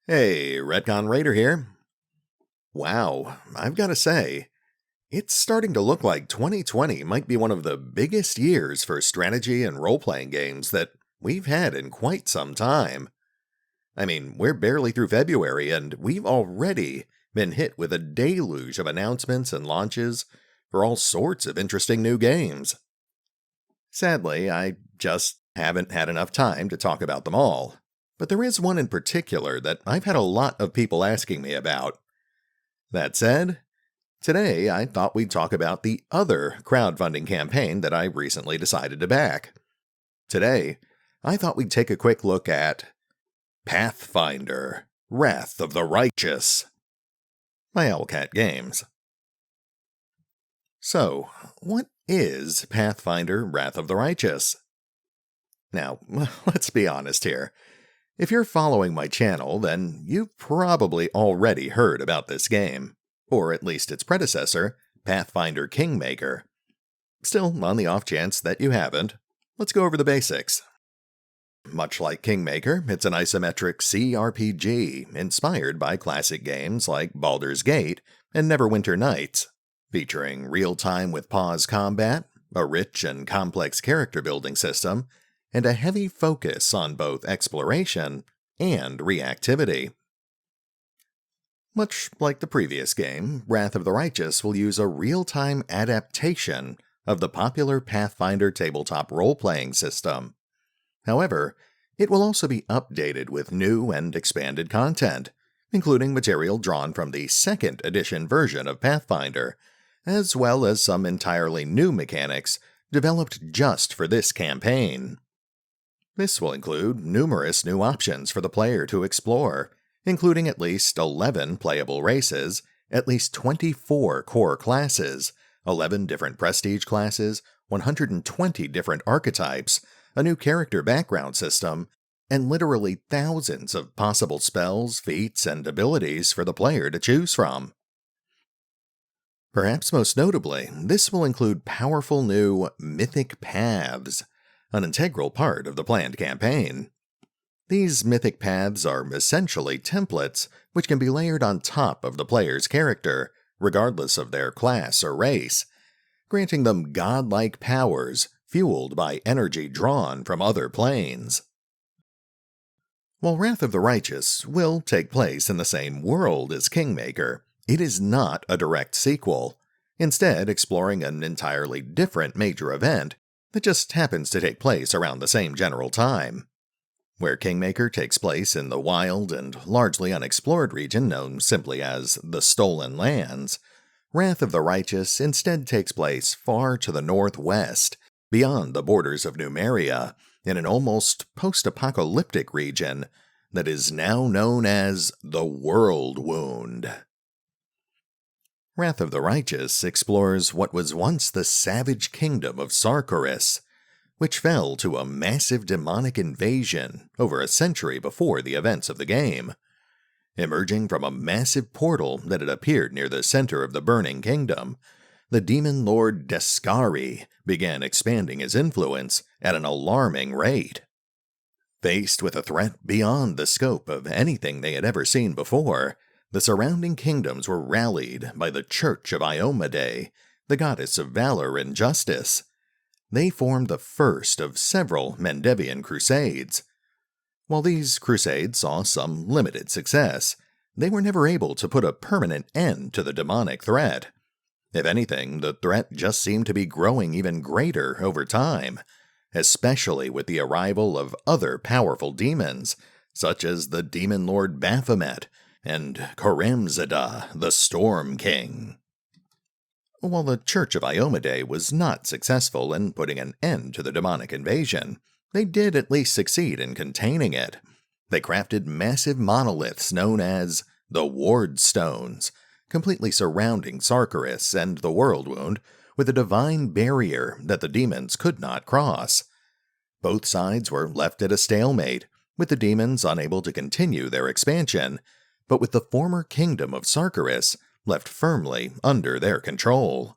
Hey, RetconRaider here. Wow, I've got to say, it's starting to look like 2020 might be one of the biggest years for strategy and role-playing games that we've had in quite some time. I mean, we're barely through February and we've already been hit with a deluge of announcements and launches for all sorts of interesting new games. Sadly, I just haven't had enough time to talk about them all. But there is one in particular that I've had a lot of people asking me about. That said, today I thought we'd talk about the other crowdfunding campaign that I recently decided to back. Today, I thought we'd take a quick look at Pathfinder, Wrath of the Righteous by Owlcat Games. So, what is Pathfinder, Wrath of the Righteous? Now, let's be honest here. If you're following my channel, then you've probably already heard about this game, or at least its predecessor, Pathfinder Kingmaker. Still, on the off chance that you haven't, let's go over the basics. Much like Kingmaker, it's an isometric CRPG inspired by classic games like Baldur's Gate and Neverwinter Nights, featuring real-time with pause combat, a rich and complex character building system, and a heavy focus on both exploration and reactivity. Much like the previous game, Wrath of the Righteous will use a real-time adaptation of the popular Pathfinder tabletop role-playing system. However, it will also be updated with new and expanded content, including material drawn from the 2nd edition version of Pathfinder, as well as some entirely new mechanics developed just for this campaign. This will include numerous new options for the player to explore, including at least 11 playable races, at least 24 core classes, 11 different prestige classes, 120 different archetypes, a new character background system, and literally thousands of possible spells, feats, and abilities for the player to choose from. Perhaps most notably, this will include powerful new mythic paths, an integral part of the planned campaign. These mythic paths are essentially templates which can be layered on top of the player's character, regardless of their class or race, granting them godlike powers fueled by energy drawn from other planes. While Wrath of the Righteous will take place in the same world as Kingmaker, it is not a direct sequel, instead exploring an entirely different major event that just happens to take place around the same general time. Where Kingmaker takes place in the wild and largely unexplored region known simply as the Stolen Lands, Wrath of the Righteous instead takes place far to the northwest, beyond the borders of Numeria, in an almost post-apocalyptic region that is now known as the World Wound. Wrath of the Righteous explores what was once the savage kingdom of Sarkoris, which fell to a massive demonic invasion over a century before the events of the game. Emerging from a massive portal that had appeared near the center of the Burning Kingdom, the demon lord Deskari began expanding his influence at an alarming rate. Faced with a threat beyond the scope of anything they had ever seen before, the surrounding kingdoms were rallied by the Church of Iomedae, the goddess of valor and justice. They formed the first of several Mendevian crusades. While these crusades saw some limited success, they were never able to put a permanent end to the demonic threat. If anything, the threat just seemed to be growing even greater over time, especially with the arrival of other powerful demons, such as the demon lord Baphomet and Koremzada, the Storm King. While the Church of Iomedae was not successful in putting an end to the demonic invasion, they did at least succeed in containing it. They crafted massive monoliths known as the Ward Stones, completely surrounding Sarkoris and the World Wound with a divine barrier that the demons could not cross. Both sides were left at a stalemate, with the demons unable to continue their expansion, but with the former kingdom of Sarkoris left firmly under their control.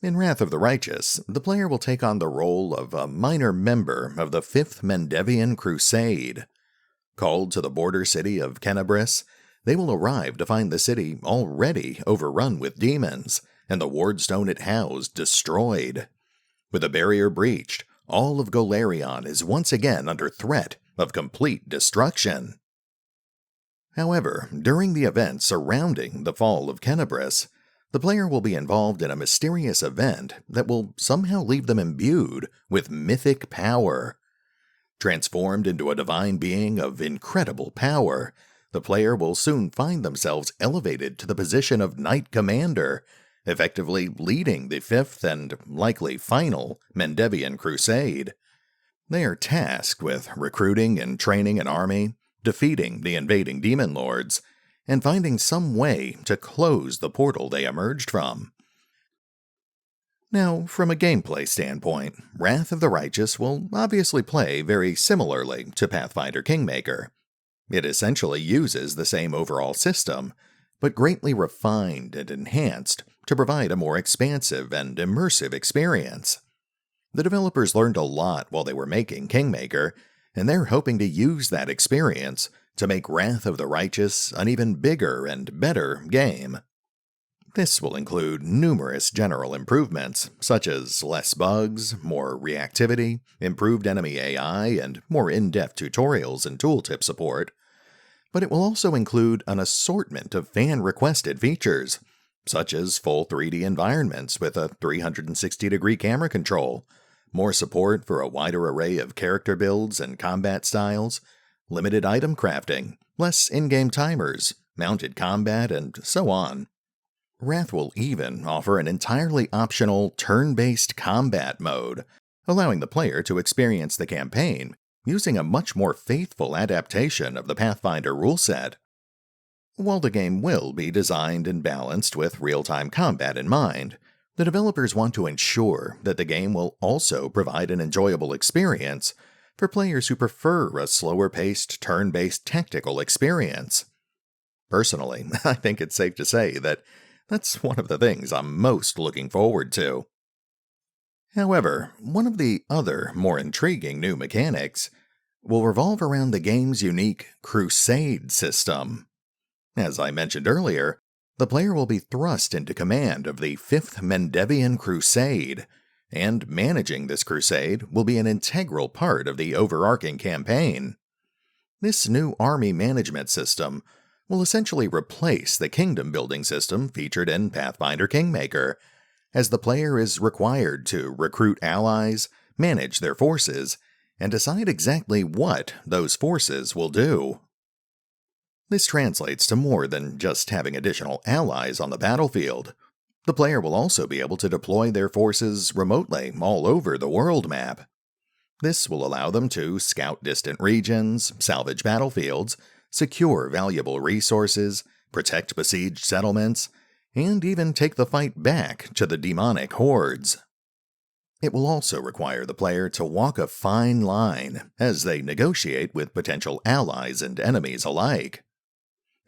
In Wrath of the Righteous, the player will take on the role of a minor member of the 5th Mendevian Crusade. Called to the border city of Kenabris, they will arrive to find the city already overrun with demons, and the wardstone it housed destroyed. With the barrier breached, all of Golarion is once again under threat of complete destruction. However, during the events surrounding the fall of Kenabris, the player will be involved in a mysterious event that will somehow leave them imbued with mythic power. Transformed into a divine being of incredible power, the player will soon find themselves elevated to the position of Knight Commander, effectively leading the fifth and likely final Mendevian Crusade. They are tasked with recruiting and training an army, defeating the invading demon lords, and finding some way to close the portal they emerged from. Now, from a gameplay standpoint, Wrath of the Righteous will obviously play very similarly to Pathfinder Kingmaker. It essentially uses the same overall system, but greatly refined and enhanced to provide a more expansive and immersive experience. The developers learned a lot while they were making Kingmaker, and they're hoping to use that experience to make Wrath of the Righteous an even bigger and better game. This will include numerous general improvements, such as less bugs, more reactivity, improved enemy AI, and more in-depth tutorials and tooltip support. But it will also include an assortment of fan-requested features, such as full 3D environments with a 360-degree camera control, more support for a wider array of character builds and combat styles, limited item crafting, less in-game timers, mounted combat, and so on. Wrath will even offer an entirely optional turn-based combat mode, allowing the player to experience the campaign using a much more faithful adaptation of the Pathfinder rule set. While the game will be designed and balanced with real-time combat in mind, the developers want to ensure that the game will also provide an enjoyable experience for players who prefer a slower-paced, turn-based tactical experience. Personally, I think it's safe to say that that's one of the things I'm most looking forward to. However, one of the other more intriguing new mechanics will revolve around the game's unique Crusade system. As I mentioned earlier, the player will be thrust into command of the 5th Mendevian Crusade, and managing this crusade will be an integral part of the overarching campaign. This new army management system will essentially replace the kingdom-building system featured in Pathfinder Kingmaker, as the player is required to recruit allies, manage their forces, and decide exactly what those forces will do. This translates to more than just having additional allies on the battlefield. The player will also be able to deploy their forces remotely all over the world map. This will allow them to scout distant regions, salvage battlefields, secure valuable resources, protect besieged settlements, and even take the fight back to the demonic hordes. It will also require the player to walk a fine line as they negotiate with potential allies and enemies alike.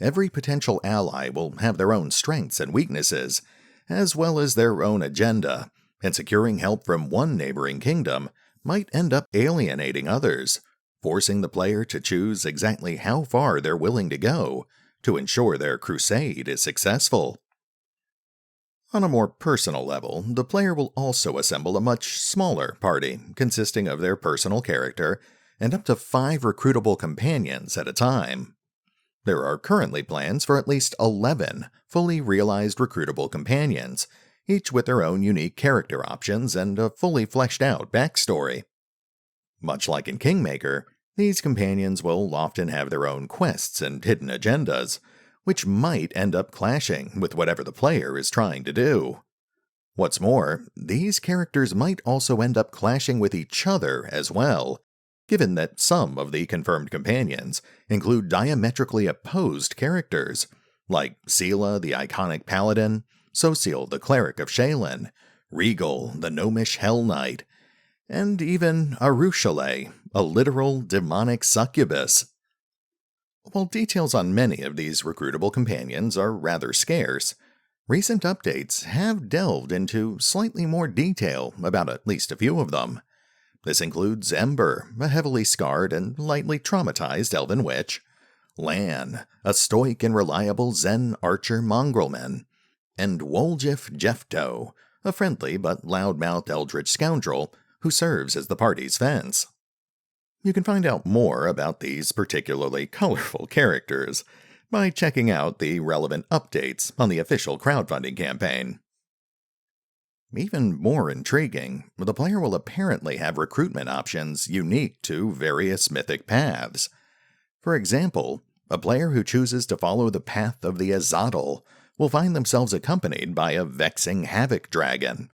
Every potential ally will have their own strengths and weaknesses, as well as their own agenda, and securing help from one neighboring kingdom might end up alienating others, forcing the player to choose exactly how far they're willing to go to ensure their crusade is successful. On a more personal level, the player will also assemble a much smaller party consisting of their personal character and up to 5 recruitable companions at a time. There are currently plans for at least 11 fully realized recruitable companions, each with their own unique character options and a fully fleshed out backstory. Much like in Kingmaker, these companions will often have their own quests and hidden agendas, which might end up clashing with whatever the player is trying to do. What's more, these characters might also end up clashing with each other as well, given that some of the confirmed companions include diametrically opposed characters, like Sela the iconic paladin, Cecil the cleric of Shaylin, Regal the gnomish Hell Knight, and even Arushale, a literal demonic succubus. While details on many of these recruitable companions are rather scarce, recent updates have delved into slightly more detail about at least a few of them, This includes Ember, a heavily scarred and lightly traumatized elven witch, Lan, a stoic and reliable Zen archer mongrelman, and Woljif Jefto, a friendly but loudmouthed eldritch scoundrel who serves as the party's fence. You can find out more about these particularly colorful characters by checking out the relevant updates on the official crowdfunding campaign. Even more intriguing, the player will apparently have recruitment options unique to various mythic paths. For example, a player who chooses to follow the path of the Azadal will find themselves accompanied by a vexing havoc dragon,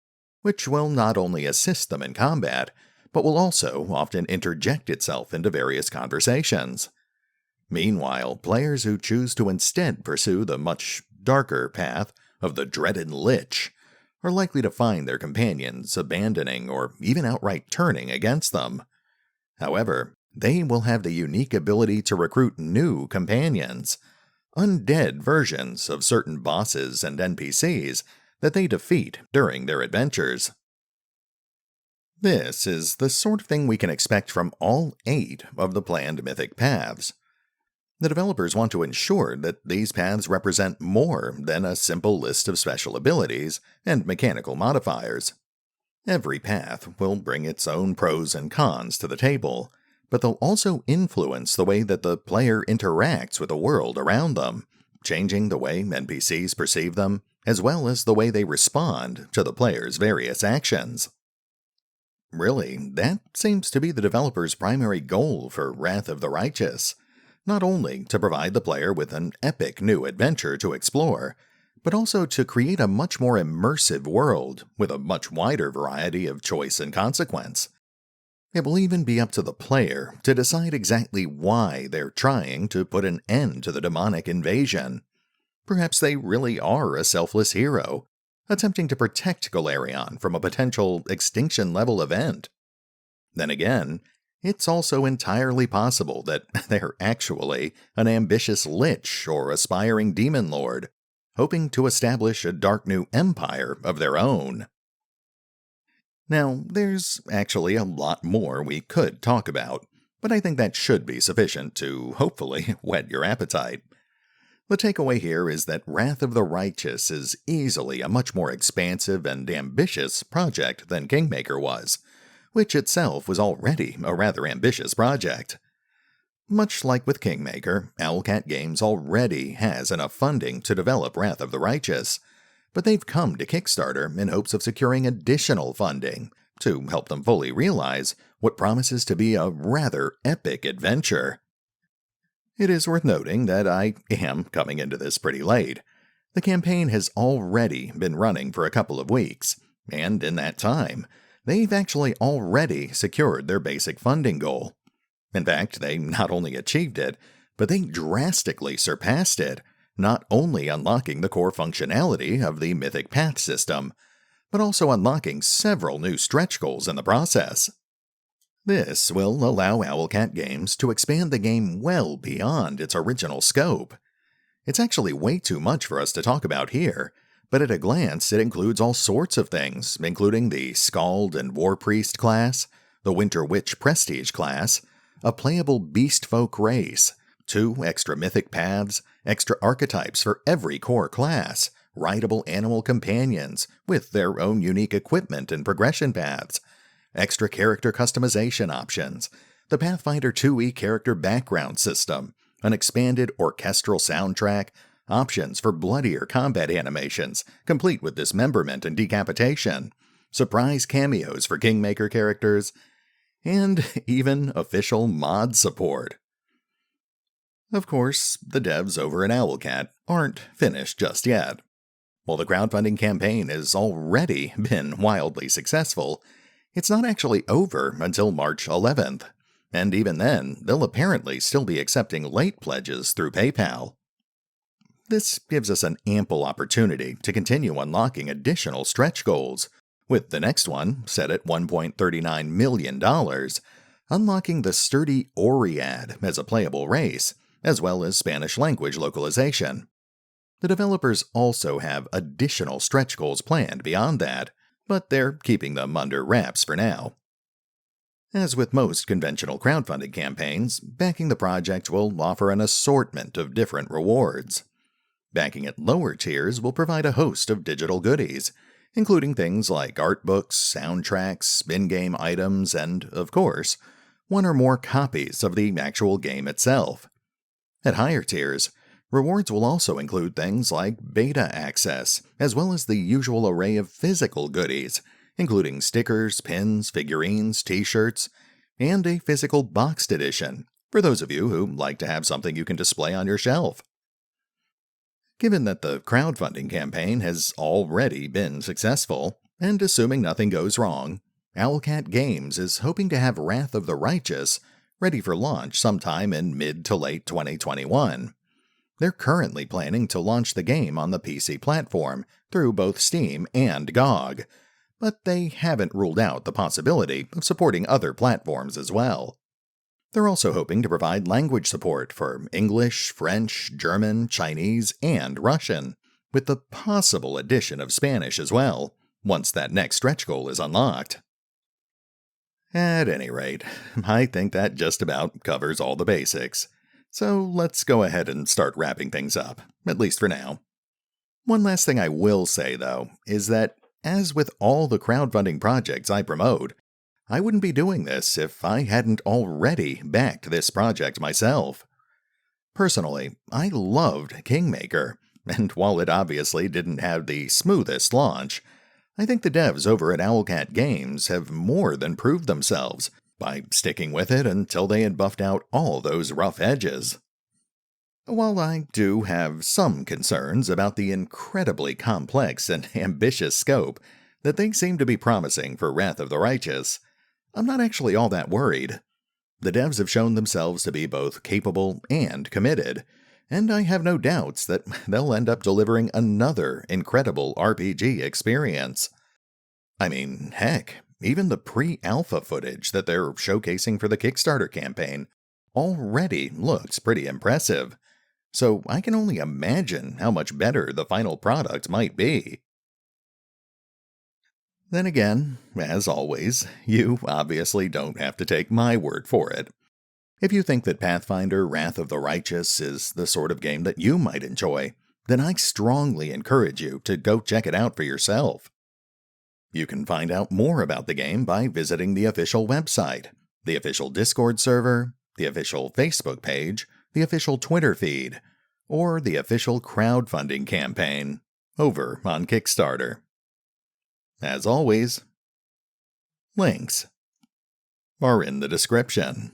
which will not only assist them in combat, but will also often interject itself into various conversations. Meanwhile, players who choose to instead pursue the much darker path of the dreaded Lich are likely to find their companions abandoning or even outright turning against them. However, they will have the unique ability to recruit new companions, undead versions of certain bosses and NPCs that they defeat during their adventures. This is the sort of thing we can expect from all 8 of the planned mythic paths. The developers want to ensure that these paths represent more than a simple list of special abilities and mechanical modifiers. Every path will bring its own pros and cons to the table, but they'll also influence the way that the player interacts with the world around them, changing the way NPCs perceive them, as well as the way they respond to the player's various actions. Really, that seems to be the developer's primary goal for Wrath of the Righteous. Not only to provide the player with an epic new adventure to explore, but also to create a much more immersive world with a much wider variety of choice and consequence. It will even be up to the player to decide exactly why they're trying to put an end to the demonic invasion. Perhaps they really are a selfless hero, attempting to protect Golarion from a potential extinction-level event. Then again, it's also entirely possible that they're actually an ambitious lich or aspiring demon lord, hoping to establish a dark new empire of their own. Now, there's actually a lot more we could talk about, but I think that should be sufficient to, hopefully, whet your appetite. The takeaway here is that Wrath of the Righteous is easily a much more expansive and ambitious project than Kingmaker was, which itself was already a rather ambitious project. Much like with Kingmaker, Owlcat Games already has enough funding to develop Wrath of the Righteous, but they've come to Kickstarter in hopes of securing additional funding to help them fully realize what promises to be a rather epic adventure. It is worth noting that I am coming into this pretty late. The campaign has already been running for a couple of weeks, and in that time, they've actually already secured their basic funding goal. In fact, they not only achieved it, but they drastically surpassed it, not only unlocking the core functionality of the Mythic Path system, but also unlocking several new stretch goals in the process. This will allow Owlcat Games to expand the game well beyond its original scope. It's actually way too much for us to talk about here, but at a glance it includes all sorts of things, including the Skald and Warpriest class, the Winter Witch Prestige class, a playable Beast Folk race, 2 extra mythic paths, extra archetypes for every core class, rideable animal companions with their own unique equipment and progression paths, extra character customization options, the Pathfinder 2e character background system, an expanded orchestral soundtrack, options for bloodier combat animations, complete with dismemberment and decapitation, surprise cameos for Kingmaker characters, and even official mod support. Of course, the devs over at Owlcat aren't finished just yet. While the crowdfunding campaign has already been wildly successful, it's not actually over until March 11th, and even then, they'll apparently still be accepting late pledges through PayPal. This gives us an ample opportunity to continue unlocking additional stretch goals, with the next one, set at $1.39 million, unlocking the sturdy Oread as a playable race, as well as Spanish-language localization. The developers also have additional stretch goals planned beyond that, but they're keeping them under wraps for now. As with most conventional crowdfunding campaigns, backing the project will offer an assortment of different rewards. Backing at lower tiers will provide a host of digital goodies, including things like art books, soundtracks, in-game items, and, of course, one or more copies of the actual game itself. At higher tiers, rewards will also include things like beta access, as well as the usual array of physical goodies, including stickers, pins, figurines, t-shirts, and a physical boxed edition, for those of you who like to have something you can display on your shelf. Given that the crowdfunding campaign has already been successful, and assuming nothing goes wrong, Owlcat Games is hoping to have Wrath of the Righteous ready for launch sometime in mid to late 2021. They're currently planning to launch the game on the PC platform through both Steam and GOG, but they haven't ruled out the possibility of supporting other platforms as well. They're also hoping to provide language support for English, French, German, Chinese, and Russian, with the possible addition of Spanish as well, once that next stretch goal is unlocked. At any rate, I think that just about covers all the basics, so let's go ahead and start wrapping things up, at least for now. One last thing I will say, though, is that, as with all the crowdfunding projects I promote, I wouldn't be doing this if I hadn't already backed this project myself. Personally, I loved Kingmaker, and while it obviously didn't have the smoothest launch, I think the devs over at Owlcat Games have more than proved themselves by sticking with it until they had buffed out all those rough edges. While I do have some concerns about the incredibly complex and ambitious scope that they seem to be promising for Wrath of the Righteous, I'm not actually all that worried. The devs have shown themselves to be both capable and committed, and I have no doubts that they'll end up delivering another incredible RPG experience. I mean, heck, even the pre-alpha footage that they're showcasing for the Kickstarter campaign already looks pretty impressive, so I can only imagine how much better the final product might be. Then again, as always, you obviously don't have to take my word for it. If you think that Pathfinder Wrath of the Righteous is the sort of game that you might enjoy, then I strongly encourage you to go check it out for yourself. You can find out more about the game by visiting the official website, the official Discord server, the official Facebook page, the official Twitter feed, or the official crowdfunding campaign over on Kickstarter. As always, links are in the description.